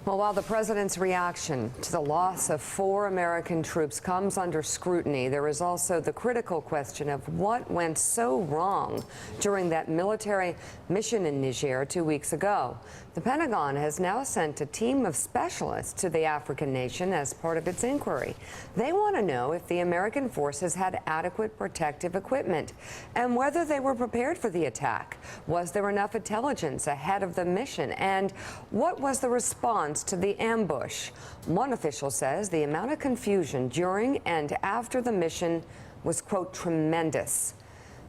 Well, while the president's reaction to the loss of 4 American troops comes under scrutiny, there is also the critical question of what went so wrong during that military mission in Niger 2 weeks ago. The Pentagon has now sent a team of specialists to the African nation as part of its inquiry. They want to know if the American forces had adequate protective equipment and whether they were prepared for the attack. Was there enough intelligence ahead of the mission? And what was the response to the ambush? One official says the amount of confusion during and after the mission was, quote, tremendous.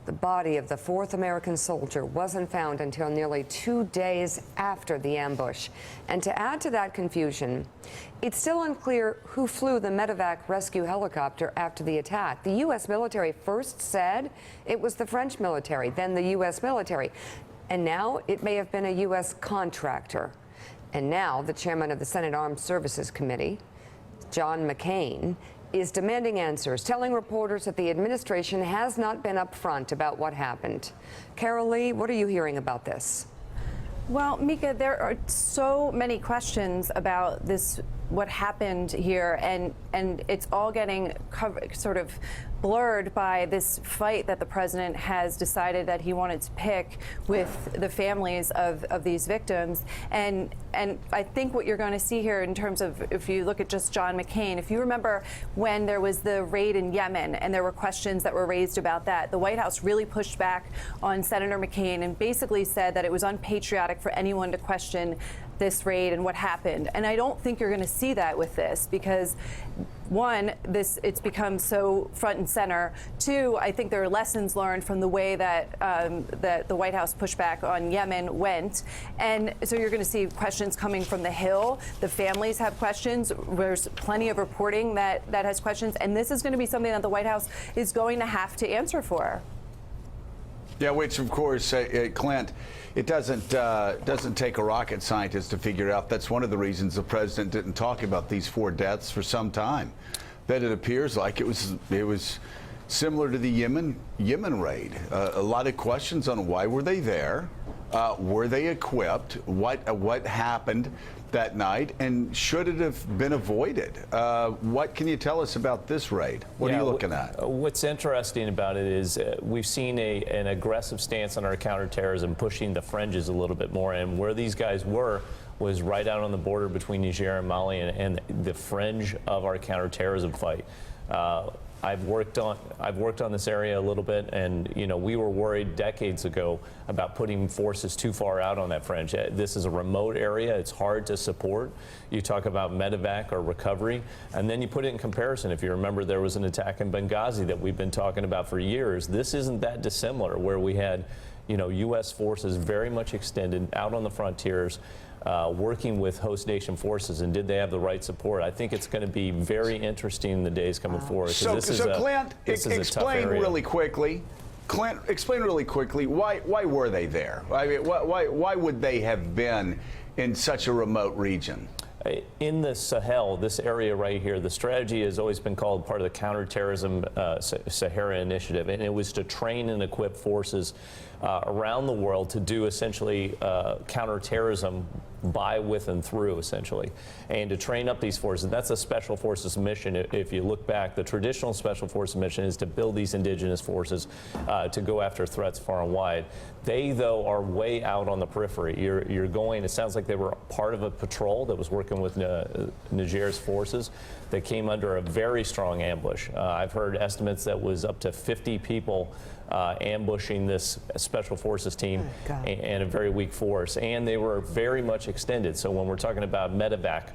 The body of the 4th American soldier wasn't found until nearly 2 days after the ambush. And to add to that confusion, it's still unclear who flew the medevac rescue helicopter after the attack. The U.S. military first said it was the French military, then the U.S. military. And now it may have been a U.S. contractor. And now the chairman of the Senate Armed Services Committee, John McCain, is demanding answers, telling reporters that the administration has not been upfront about what happened. Carol Lee, what are you hearing about this? Well, Mika, there are so many questions about this, what happened here, and it's all getting sort of blurred by this fight that the president has decided that he wanted to pick with the families of these victims. And I think what you're going to see here in terms of, if you look at just John McCain, if you remember when there was the raid in Yemen and there were questions that were raised about that, the White House really pushed back on Senator McCain and basically said that it was unpatriotic for anyone to question this raid and what happened. And I don't think you're going to see that with this because, one, it's become so front and center. Two, I think there are lessons learned from the way that that the White House pushback on Yemen went. And so you're going to see questions coming from the Hill. The families have questions. There's plenty of reporting that has questions. And this is going to be something that the White House is going to have to answer for. Yeah, which, of course, Clint, it doesn't take a rocket scientist to figure out that's one of the reasons the president didn't talk about these 4 deaths for some time. That it appears like it was similar to the Yemen raid. A lot of questions on why were they there, were they equipped, what happened that night, and should it have been avoided? What can you tell us about this raid? What are you looking at? What's interesting about it is we've seen an aggressive stance on our counterterrorism, pushing the fringes a little bit more, and where these guys was right out on the border between Niger and Mali and the fringe of our counterterrorism fight. I've worked on this area a little bit, and we were worried decades ago about putting forces too far out on that fringe. This is a remote area; it's hard to support. You talk about medevac or recovery, and then you put it in comparison. If you remember, there was an attack in Benghazi that we've been talking about for years. This isn't that dissimilar, where we had, U.S. forces very much extended out on the frontiers. Working with host nation forces, and did they have the right support? I think it's going to be very interesting in the days coming forward. So Clint, explain really quickly. Clint, explain really quickly why were they there? I mean, why would they have been in such a remote region? In the Sahel, this area right here, the strategy has always been called part of the Counterterrorism Sahara Initiative, and it was to train and equip forces around the world to do essentially counterterrorism by, with, and through, essentially, and to train up these forces. That's a special forces mission. If you look back, the traditional special forces mission is to build these indigenous forces to go after threats far and wide. They, though, are way out on the periphery. You're going, it sounds like they were part of a patrol that was working with Niger's forces that came under a very strong ambush. I've heard estimates that was up to 50 people ambushing this special forces team and a very weak force. And they were very much extended. So when we're talking about medevac,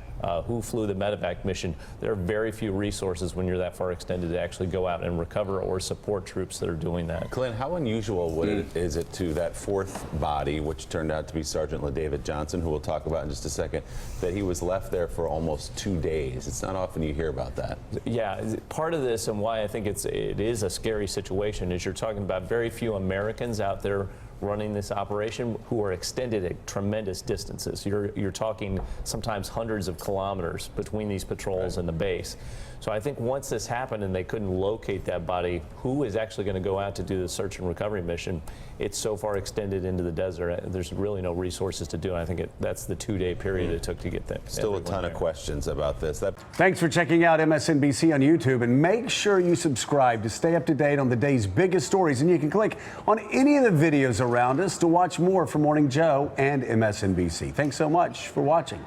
who flew the medevac mission, there are very few resources when you're that far extended to actually go out and recover or support troops that are doing that. Clint, how unusual is it to that 4th body, which turned out to be Sergeant LaDavid Johnson, who we'll talk about in just a second, that he was left there for almost 2 days? It's not often you hear about that. Yeah, part of this and why I think it is a scary situation is you're talking about very few Americans out there running this operation who are extended at tremendous distances. You're talking sometimes hundreds of kilometers between these patrols and the base. So I think once this happened and they couldn't locate that body, who is actually going to go out to do the search and recovery mission? It's so far extended into the desert. There's really no resources to do it. I think that's the 2-day period it took to get them. Still a ton of questions about this. Thanks for checking out MSNBC on YouTube, and make sure you subscribe to stay up to date on the day's biggest stories. And you can click on any of the videos around us to watch more from Morning Joe and MSNBC. Thanks so much for watching.